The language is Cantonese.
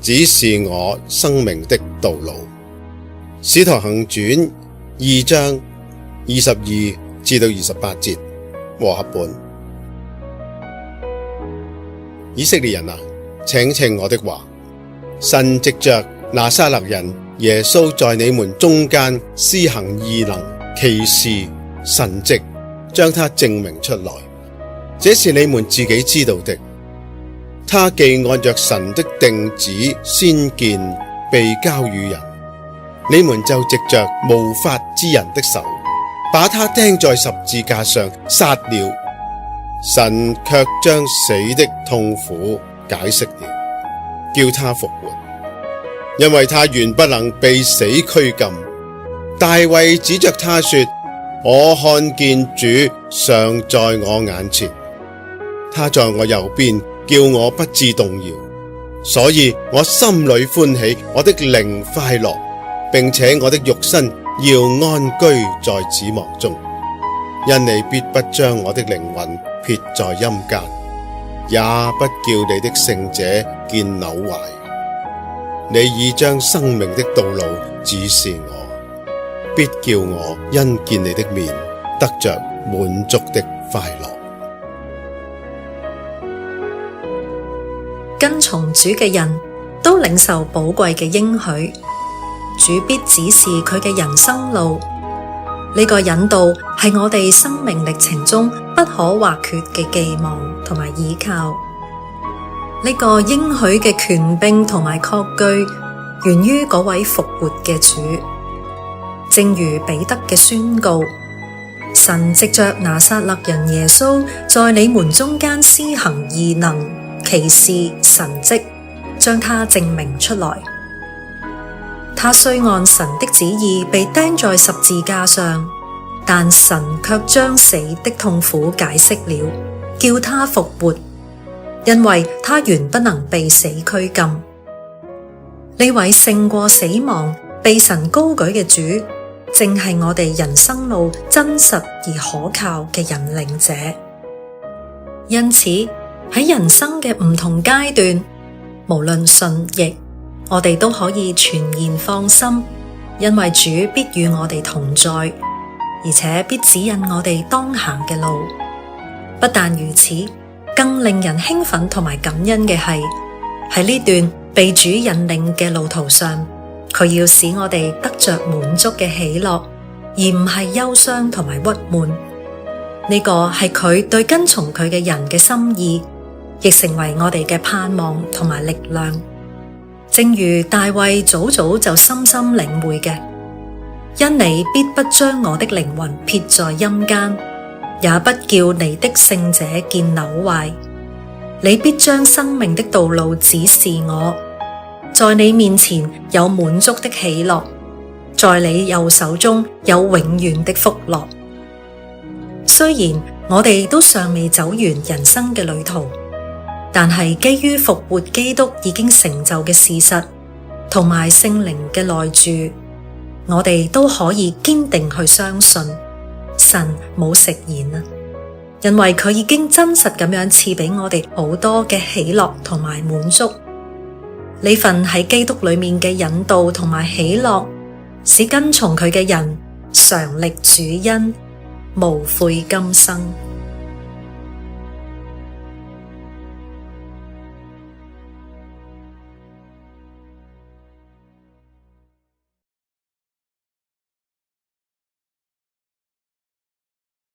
指示我生命的道路。使徒行傳2章22至到28節，和合本。以色列人啊，請聽我的話，神藉着拿撒勒人耶穌在你們中間施行異能、奇事、神蹟，將他證明出來，這是你們自己知道的。他既按着神的定旨先見被交與人，你們就藉着無法之人的手，把他釘在十字架上殺了。神卻將死的痛苦解釋了，叫他復活，因為他原不能被死拘禁。大衛指着他說：我看見主常在我眼前，他在我右邊，叫我不致動搖。所以我心裏歡喜，我的靈快樂，並且我的肉身要安居在指望中，因你必不將我的靈魂撇在陰間，也不叫你的聖者見朽壞。你已將生命的道路指示我，必叫我因見你的面得着滿足的快樂。跟從主嘅人都領受寶貴嘅應許，主必指示佢嘅人生路。呢個引導係我哋生命歷程中不可或缺嘅寄望同埋依靠。呢個應許嘅權柄同埋確據，源於嗰位復活嘅主。正如彼得嘅宣告，神藉着拿撒勒人耶穌在你們中間施行異能、奇事、神蹟，將他證明出來。他雖按神的旨意被釘在十字架上，但神卻將死的痛苦解釋了，叫他復活，因為他原不能被死拘禁。呢位勝過死亡、被神高舉嘅主，正係我哋人生路真實而可靠嘅引領者。因此喺人生嘅唔同階段，無論順逆，我哋都可以全然放心，因為主必與我哋同在，而且必指引我哋當行嘅路。不但如此，更令人興奮同埋感恩嘅係，喺呢段被主引領嘅路途上，佢要使我哋得着滿足嘅喜樂，而唔係憂傷同埋鬱悶。呢個係佢對跟從佢嘅人嘅心意，亦成為我哋嘅盼望同埋力量。正如大衛早早就深深領會嘅，因你必不將我的靈魂撇在陰間，也不叫你的聖者見朽壞。你必將生命的道路指示我，在你面前有滿足的喜樂，在你右手中有永遠的福樂。雖然我哋都尚未走完人生嘅旅途，但係基於復活基督已經成就嘅事實，同埋聖靈嘅內住，我哋都可以堅定去相信神冇食言啊，因為佢已經真實咁樣賜俾我哋好多嘅喜樂同埋滿足。呢份喺基督裏面嘅引導同埋喜樂，使跟從佢嘅人常歷主恩，無悔今生。